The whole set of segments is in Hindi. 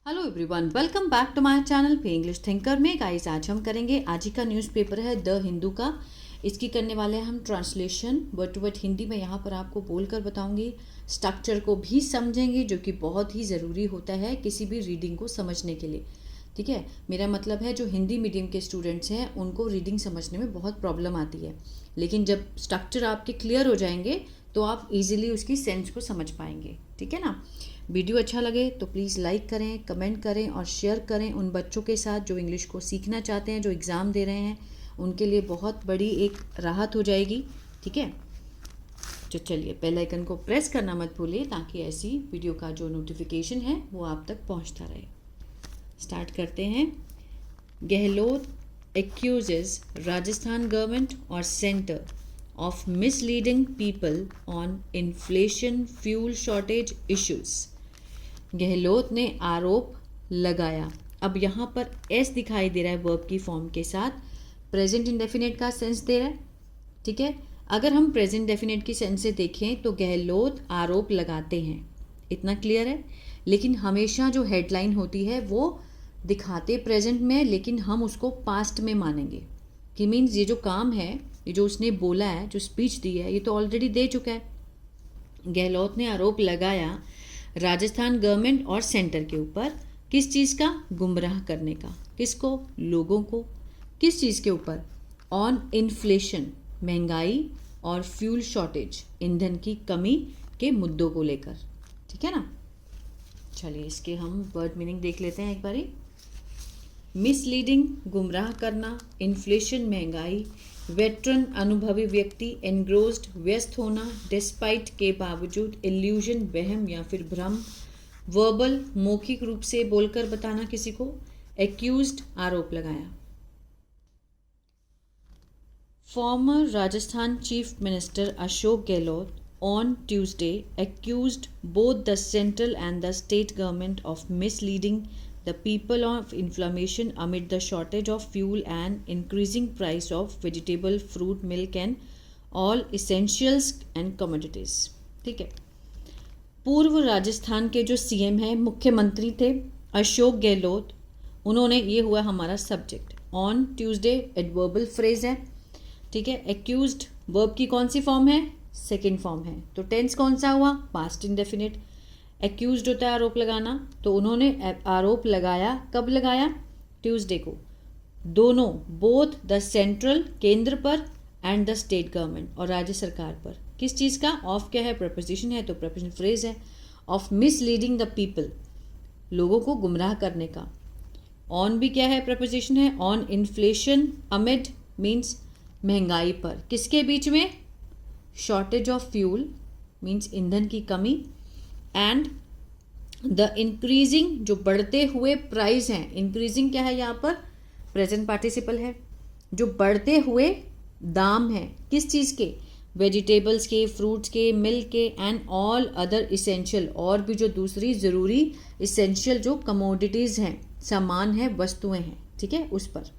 Hello everyone, welcome back to my channel पे इंग्लिश थिंकर में। गाइस, आज हम करेंगे, आज ही का न्यूज़पेपर है द हिंदू का। इसकी करने वाले हैं हम translation word to word Hindi में। यहाँ पर आपको बोलकर बताऊंगी, स्ट्रक्चर को भी समझेंगे जो कि बहुत ही ज़रूरी होता है किसी भी रीडिंग को समझने के लिए। ठीक है, मेरा मतलब है जो हिंदी मीडियम के स्टूडेंट्स हैं उनको रीडिंग समझने में बहुत प्रॉब्लम आती है, लेकिन जब स्ट्रक्चर आपके क्लियर हो जाएंगे तो आप इजीली उसकी सेंस को समझ पाएंगे। ठीक है ना। वीडियो अच्छा लगे तो प्लीज़ लाइक करें, कमेंट करें और शेयर करें उन बच्चों के साथ जो इंग्लिश को सीखना चाहते हैं, जो एग्ज़ाम दे रहे हैं। उनके लिए बहुत बड़ी एक राहत हो जाएगी। ठीक है, तो चलिए बेल आइकन को प्रेस करना मत भूलिए ताकि ऐसी वीडियो का जो नोटिफिकेशन है वो आप तक पहुंचता रहे। स्टार्ट करते हैं। गहलोत एक्यूजेस राजस्थान गवर्नमेंट और centre of misleading people on inflation fuel shortage issues। Gehlot ने आरोप लगाया। अब यहाँ पर एस दिखाई दे रहा है वर्ब की फॉर्म के साथ, प्रेजेंट इंडेफिनिट का सेंस दे रहा है। ठीक है, अगर हम प्रेजेंट डेफिनेट की सेंस से देखें तो गहलोत आरोप लगाते हैं, इतना क्लियर है। लेकिन हमेशा जो हेडलाइन होती है वो दिखाते प्रेजेंट में, लेकिन हम उसको पास्ट में मानेंगे कि मीन्स ये जो काम है, ये जो उसने बोला है, जो स्पीच दी है, ये तो ऑलरेडी दे चुका है। गहलोत ने आरोप लगाया राजस्थान गवर्नमेंट और सेंटर के ऊपर, किस चीज़ का? गुमराह करने का। किसको? लोगों को। किस चीज़ के ऊपर? ऑन इन्फ्लेशन, महंगाई और फ्यूल शॉर्टेज, ईंधन की कमी के मुद्दों को लेकर। ठीक है ना। चलिए इसके हम वर्ड मीनिंग देख लेते हैं एक बारी। मिसलीडिंग, गुमराह करना, इन्फ्लेशन, महंगाई, वेटरन, अनुभवी व्यक्ति, एनग्रोस्ड, व्यस्त होना, डिस्पाइट के बावजूद, इल्यूजन, वहम या फिर भ्रम, वर्बल, मौखिक रूप से बोलकर बताना किसी को, एक्यूज्ड, आरोप लगाया। Farmer Rajasthan chief minister Ashok Gehlot on Tuesday accused both the central and the state government of misleading the people of inflammation amid the shortage of fuel and increasing price of vegetable, fruit, milk and all essentials and commodities। ठीक है, पूर्व राजस्थान के जो सीएम हैं, मुख्यमंत्री थे अशोक गहलोत, उन्होंने, ये हुआ हमारा subject. On Tuesday adverbial phrase है। ठीक है, एक्यूज्ड वर्ब की कौन सी फॉर्म है? सेकेंड फॉर्म है। तो टेंस कौन सा हुआ? Past indefinite. एक्यूज्ड होता है आरोप लगाना, तो उन्होंने आरोप लगाया। कब लगाया? ट्यूसडे को। दोनों, बोथ द सेंट्रल, केंद्र पर, एंड द स्टेट गवर्नमेंट, और राज्य सरकार पर। किस चीज़ का? ऑफ क्या है? प्रपोजिशन है, तो प्रपोजिशन फ्रेज है। ऑफ मिसलीडिंग द पीपल, लोगों को गुमराह करने का। ऑन भी क्या है? प्रपोजिशन है। ऑन इन्फ्लेशन, अमिड मीन्स महंगाई पर, किसके बीच में? शॉर्टेज ऑफ फ्यूल मीन्स ईंधन की कमी, एंड द इंक्रीजिंग, जो बढ़ते हुए प्राइस हैं। इंक्रीजिंग क्या है यहाँ पर? प्रेजेंट पार्टिसिपल है। जो बढ़ते हुए दाम हैं, किस चीज़ के? वेजिटेबल्स के, फ्रूट्स के, मिल्क के, एंड ऑल अदर इसेंशियल, और भी जो दूसरी ज़रूरी इसेंशियल जो कमोडिटीज़ हैं, सामान है, वस्तुएं हैं। ठीक है, उस पर।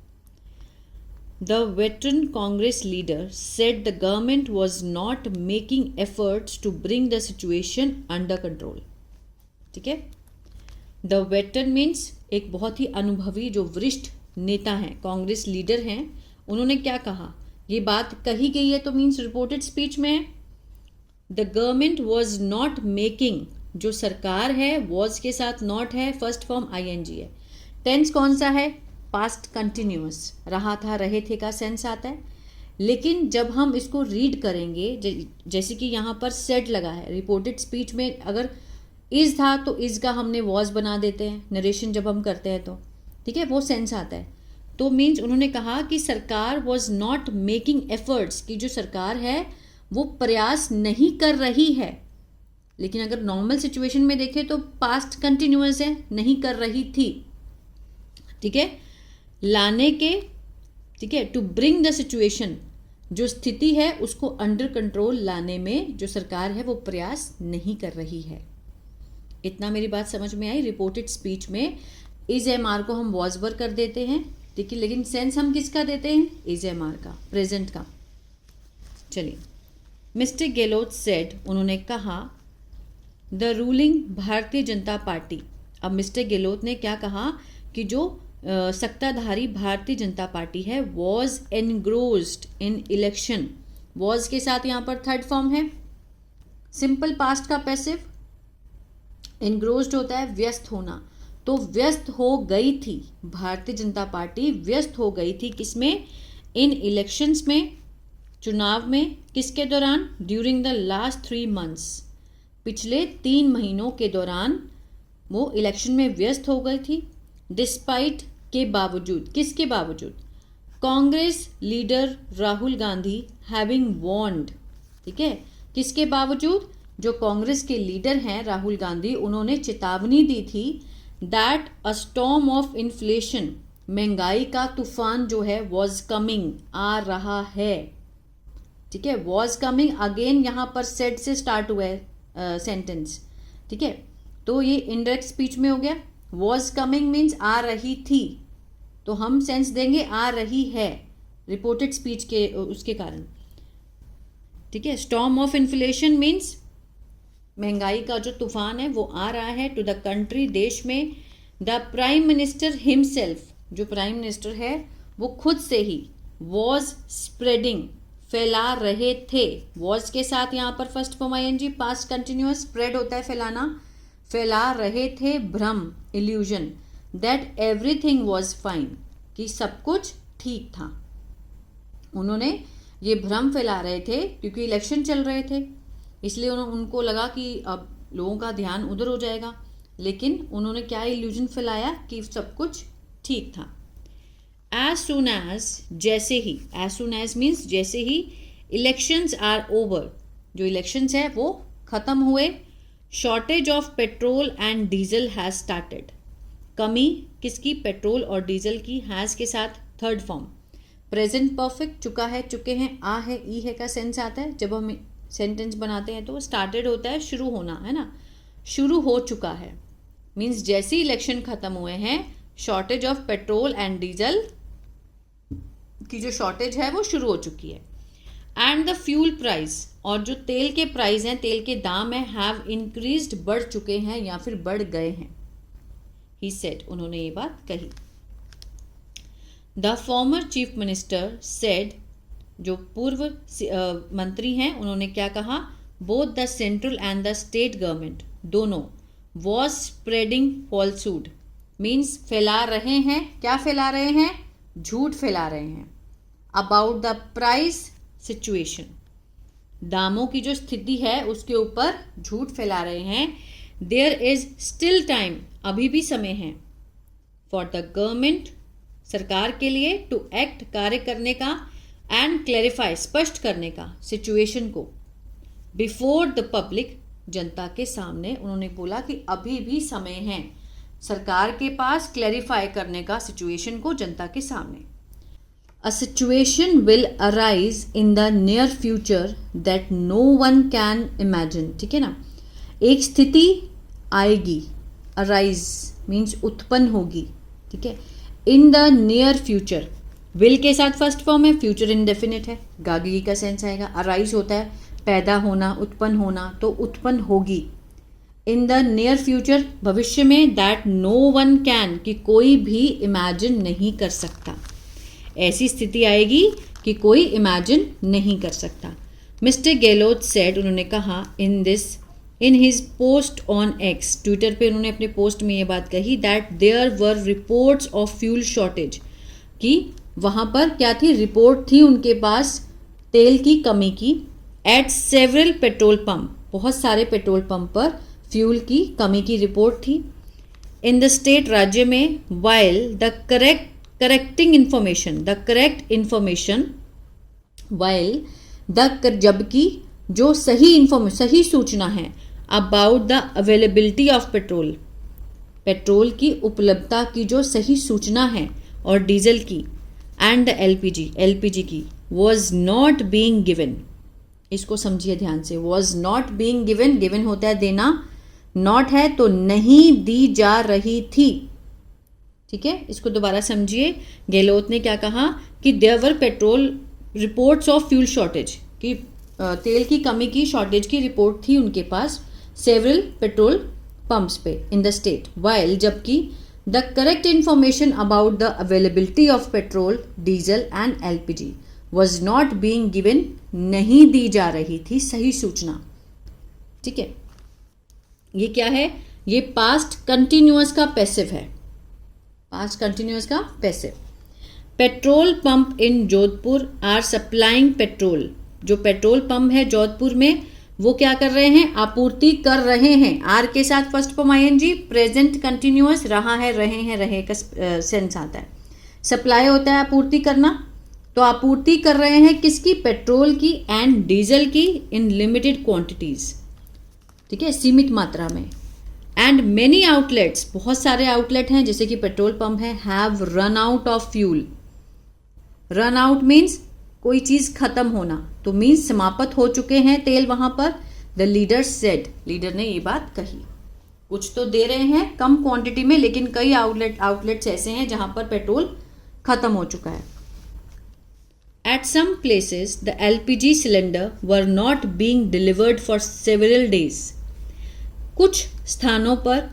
The veteran Congress leader said the government was not making efforts to bring the situation under control। ठीक है, The veteran means एक बहुत ही अनुभवी, जो वरिष्ठ नेता हैं, कांग्रेस लीडर हैं, उन्होंने क्या कहा? ये बात कही गई है तो मीन्स रिपोर्टेड स्पीच में है। The government was not making, जो सरकार है, was के साथ not है, फर्स्ट फॉर्म ing है। टेंस कौन सा है? पास्ट कंटिन्यूअस, रहा था, रहे थे का सेंस आता है। लेकिन जब हम इसको रीड करेंगे, जैसे कि यहाँ पर सेड लगा है, रिपोर्टेड स्पीच में अगर इज था तो इज का हमने वॉज बना देते हैं नरेशन जब हम करते हैं तो। ठीक है, वो सेंस आता है। तो मीन्स उन्होंने कहा कि सरकार वॉज नॉट मेकिंग एफर्ट्स, कि जो सरकार है वो प्रयास नहीं कर रही है। लेकिन अगर नॉर्मल सिचुएशन में देखें तो पास्ट कंटिन्यूअस है, नहीं कर रही थी। ठीक है, लाने के, ठीक है, टू ब्रिंग द सिचुएशन, जो स्थिति है उसको अंडर कंट्रोल लाने में जो सरकार है वो प्रयास नहीं कर रही है। इतना मेरी बात समझ में आई। रिपोर्टेड स्पीच में इज एम आर को हम वॉज वर कर देते हैं, ठीक है, लेकिन सेंस हम किसका देते हैं? इज एम आर का, प्रेजेंट का। चलिए, मिस्टर गहलोत सेड, उन्होंने कहा, the ruling Bharatiya Janata party अब मिस्टर गहलोत ने क्या कहा कि जो सत्ताधारी भारतीय जनता पार्टी है was engrossed in election. Was के साथ यहाँ पर थर्ड फॉर्म है, सिंपल पास्ट का पैसिव। एनग्रोस्ड होता है व्यस्त होना, तो व्यस्त हो गई थी भारतीय जनता पार्टी, व्यस्त हो गई थी किसमें, इन इलेक्शंस में, चुनाव में। किसके दौरान, ड्यूरिंग द लास्ट 3 months, पिछले 3 महीनों के दौरान वो इलेक्शन में व्यस्त हो गई थी। डिस्पाइट के बावजूद, किसके बावजूद, Congress leader Rahul Gandhi having warned, ठीक है, किसके बावजूद, जो कांग्रेस के लीडर हैं राहुल गांधी, उन्होंने चेतावनी दी थी that a storm of inflation, महंगाई का तूफान जो है वॉज कमिंग, आ रहा है, ठीक है। वॉज कमिंग अगेन यहाँ पर सेड से स्टार्ट हुआ है सेंटेंस, ठीक है, तो ये इनडायरेक्ट स्पीच में हो गया। वॉज कमिंग मीन्स आ रही थी, तो हम सेंस देंगे आ रही है, रिपोर्टेड स्पीच के उसके कारण, ठीक है। स्टॉर्म ऑफ इन्फ्लेशन मीन्स महंगाई का जो तूफान है वो आ रहा है टू द कंट्री, देश में। द प्राइम मिनिस्टर हिमसेल्फ, जो प्राइम मिनिस्टर है वो खुद से ही, वॉज स्प्रेडिंग, फैला रहे थे। वॉज के साथ यहाँ पर first form I N G, past continuous, spread होता है फैलाना, फैला रहे थे भ्रम, illusion, that everything was fine, कि सब कुछ ठीक था। उन्होंने ये भ्रम फैला रहे थे क्योंकि इलेक्शन चल रहे थे, इसलिए उनको लगा कि अब लोगों का ध्यान उधर हो जाएगा, लेकिन उन्होंने क्या इल्यूजन फैलाया कि सब कुछ ठीक था। एज सुन एज, जैसे ही, एज सुन एज मीन्स जैसे ही, इलेक्शंस आर ओवर, जो इलेक्शंस है वो खत्म हुए, shortage of petrol and diesel has started, कमी किसकी, पेट्रोल और डीजल की, हैज़ के साथ थर्ड फॉर्म, प्रेजेंट परफेक्ट, चुका है, चुके हैं, आ है, ई है का सेंस आता है जब हम सेंटेंस बनाते हैं, तो स्टार्टेड होता है शुरू होना, है ना, शुरू हो चुका है मीन्स जैसे ही इलेक्शन खत्म हुए हैं, shortage of petrol and diesel की जो शॉर्टेज है वो शुरू हो चुकी है। एंड द फ्यूल प्राइस, और जो तेल के प्राइस हैं, तेल के दाम हैं, हैव इंक्रीज्ड, बढ़ चुके हैं या फिर बढ़ गए हैं। ही सेड, उन्होंने ये बात कही। The former chief minister said, जो पूर्व मंत्री हैं उन्होंने क्या कहा, both the central and the state government, दोनों, वॉज स्प्रेडिंग फॉल्सूड मीन्स फैला रहे हैं, क्या फैला रहे हैं, झूठ फैला रहे हैं, अबाउट द प्राइस सिचुएशन, दामों की जो स्थिति है उसके ऊपर झूठ फैला रहे हैं। देयर इज स्टिल टाइम, अभी भी समय है, फॉर द गवर्नमेंट, सरकार के लिए, टू एक्ट, कार्य करने का, एंड क्लैरिफाई, स्पष्ट करने का, सिचुएशन को, बिफोर द पब्लिक, जनता के सामने। उन्होंने बोला कि अभी भी समय है सरकार के पास क्लैरिफाई करने का सिचुएशन को जनता के सामने। A situation will arise in the near future that no one can imagine, ठीक है ना, एक स्थिति आएगी, अराइज मीन्स उत्पन्न होगी, ठीक है, इन द नियर फ्यूचर, विल के साथ फर्स्ट फॉर्म है, फ्यूचर इंडेफिनिट है, गागी का सेंस आएगा, अराइज होता है पैदा होना, उत्पन्न होना, तो उत्पन्न होगी। इन द नियर फ्यूचर, भविष्य में, दैट नो वन कैन, कि कोई भी इमेजिन नहीं कर सकता, ऐसी स्थिति आएगी कि कोई इमेजिन नहीं कर सकता। मिस्टर गहलोत सेड, उन्होंने कहा, in his post on X, Twitter पे उन्होंने अपने पोस्ट में ये बात कही, that there were reports of fuel shortage, कि वहाँ पर क्या थी, रिपोर्ट थी उनके पास तेल की कमी की, एट सेवरल पेट्रोल पंप, बहुत सारे पेट्रोल पंप पर फ्यूल की कमी की रिपोर्ट थी। इन द स्टेट, राज्य में, while the correct information, while the, जबकि जो सही सूचना है, about the availability of petrol, petrol की उपलब्धता की जो सही सूचना है, और डीजल की, एंड द एलपीजी की, वॉज नॉट बीइंग गिवन, इसको समझिए ध्यान से, was not being given, given होता है देना, नॉट है तो नहीं दी जा रही थी, ठीक है, इसको दोबारा समझिए। गहलोत ने क्या कहा कि there were petrol reports of fuel shortage, कि तेल की कमी की, शॉर्टेज की रिपोर्ट थी उनके पास, सेवरल पेट्रोल पंप्स पे इन द स्टेट, वाइल जबकि the correct information about the availability of petrol, diesel and LPG was not being given, नहीं दी जा रही थी सही सूचना। ठीक है, ये क्या है, ये पास्ट कंटिन्यूअस का पैसिव है, पास्ट कंटिन्यूअस का passive. Petrol pump in Jodhpur are supplying petrol, जो पेट्रोल पंप है जोधपुर में वो क्या कर रहे हैं, आपूर्ति कर रहे हैं। आर के साथ first form I N G, present continuous, रहा है, रहे हैं, रहे का सेंस आता है। सप्लाई होता है आपूर्ति करना, तो आपूर्ति कर रहे हैं किसकी, पेट्रोल की एंड डीजल की, इन लिमिटेड क्वांटिटीज, ठीक है, सीमित मात्रा में। एंड मेनी आउटलेट्स, बहुत सारे आउटलेट हैं जैसे कि पेट्रोल पंप है, have run out of fuel. Run out means कोई चीज खत्म होना, तो मीन्स समाप्त हो चुके हैं तेल वहां पर। द लीडर सेड, लीडर ने ये बात कही। कुछ तो दे रहे हैं कम क्वांटिटी में, लेकिन कई आउटलेट्स ऐसे हैं जहां पर पेट्रोल खत्म हो चुका है। At some places the LPG cylinder were not being delivered for several days, कुछ स्थानों पर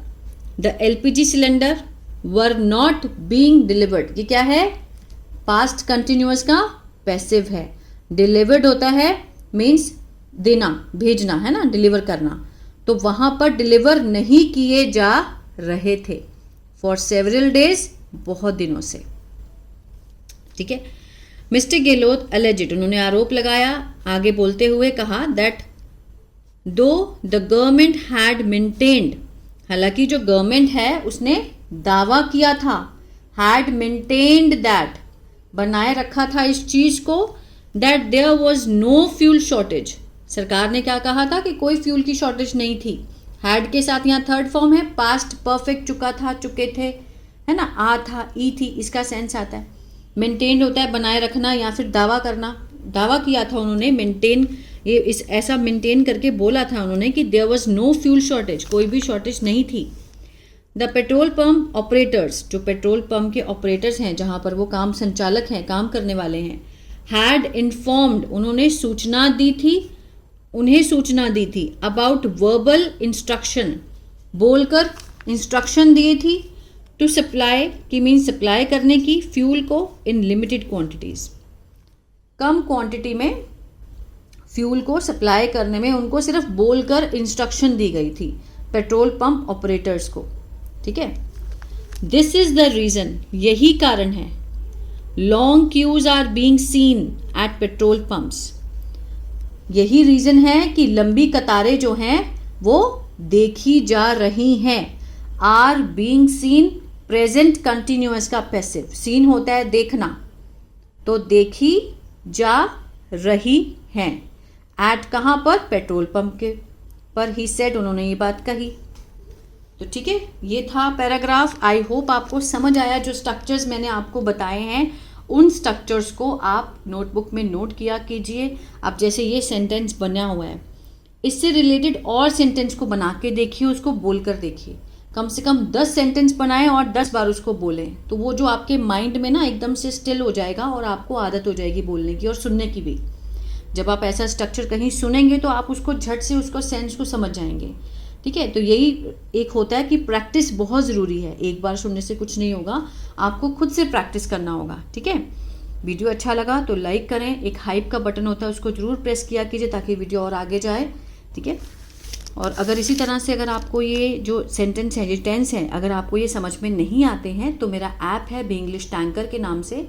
the LPG cylinder were not being delivered, ये क्या है, पास्ट कंटिन्यूअस का पैसिव है। डिलीवर्ड होता है मीन्स देना, भेजना है ना, डिलीवर करना, तो वहां पर डिलीवर नहीं किए जा रहे थे फॉर सेवरल डेज, बहुत दिनों से। ठीक है, मिस्टर गेहलोत अलेजिड, उन्होंने आरोप लगाया, आगे बोलते हुए कहा दैट दो द गवर्नमेंट हैड मेंटेन्ड, हालांकि जो गवर्नमेंट है उसने दावा किया था, हैड मेंटेन्ड दैट, बनाए रखा था इस चीज को, that there was no fuel shortage, सरकार ने क्या कहा था कि कोई फ्यूल की शॉर्टेज नहीं थी। हैड के साथ यहाँ थर्ड फॉर्म है, पास्ट परफेक्ट, चुका था, चुके थे, है ना, आ था, ई थी, इसका सेंस आता है। मेंटेन्ड होता है बनाए रखना या फिर दावा करना, दावा किया था उन्होंने, मेंटेन, ये इस ऐसा मेंटेन करके बोला था उन्होंने कि there was no fuel shortage, कोई भी शॉर्टेज नहीं थी। द पेट्रोल पंप ऑपरेटर्स, जो पेट्रोल पंप के ऑपरेटर्स हैं जहां पर वो काम संचालक हैं, काम करने वाले हैं, हैड इन्फॉर्म्ड, उन्होंने सूचना दी थी, उन्हें सूचना दी थी, अबाउट वर्बल इंस्ट्रक्शन, बोलकर इंस्ट्रक्शन दिए थी, टू सप्लाई की मीन सप्लाई करने की, फ्यूल को in limited quantities, come quantity में फ्यूल को सप्लाई करने में उनको सिर्फ बोलकर इंस्ट्रक्शन दी गई थी पेट्रोल पंप ऑपरेटर्स को। ठीक है, दिस इज द रीजन, यही कारण है, long queues are being seen at petrol pumps, यही रीजन है कि लंबी कतारें जो हैं वो देखी जा रही हैं। Are being seen, present continuous का पैसिव, सीन होता है देखना, तो देखी जा रही हैं। एट कहाँ पर, पेट्रोल पंप के पर, ही सेड, उन्होंने ये बात कही। तो ठीक है, ये था पैराग्राफ। आई होप आपको समझ आया। जो स्ट्रक्चर्स मैंने आपको बताए हैं उन स्ट्रक्चर्स को आप नोटबुक में नोट किया कीजिए। अब जैसे ये सेंटेंस बना हुआ है, इससे रिलेटेड और सेंटेंस को बना के देखिए, उसको बोल कर देखिए, कम से कम 10 सेंटेंस बनाएं और 10 बार उसको बोलें, तो वो जो आपके माइंड में ना एकदम से स्टिल हो जाएगा और आपको आदत हो जाएगी बोलने की और सुनने की भी। जब आप ऐसा स्ट्रक्चर कहीं सुनेंगे तो आप उसको झट से उसको सेंस को समझ जाएंगे। ठीक है, तो यही एक होता है कि प्रैक्टिस बहुत ज़रूरी है, एक बार सुनने से कुछ नहीं होगा, आपको खुद से प्रैक्टिस करना होगा। ठीक है, वीडियो अच्छा लगा तो लाइक करें, एक हाइप का बटन होता है उसको ज़रूर प्रेस किया कीजिए ताकि वीडियो और आगे जाए। ठीक है, और अगर इसी तरह से अगर आपको ये जो सेंटेंस है, ये टेंस है, अगर आपको ये समझ में नहीं आते हैं तो मेरा ऐप है बी इंग्लिश टैंकर के नाम से,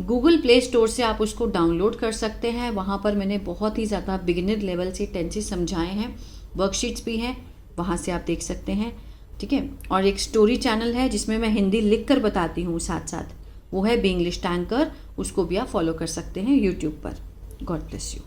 गूगल प्ले स्टोर से आप उसको डाउनलोड कर सकते हैं। वहाँ पर मैंने बहुत ही ज़्यादा बिगिनर लेवल से टेंसेस समझाए हैं, वर्कशीट्स भी हैं, वहाँ से आप देख सकते हैं। ठीक है, और एक स्टोरी चैनल है जिसमें मैं हिंदी लिख कर बताती हूँ साथ साथ, वो है बी इंग्लिश टैंकर, उसको भी आप फॉलो कर सकते हैं यूट्यूब पर। God bless you.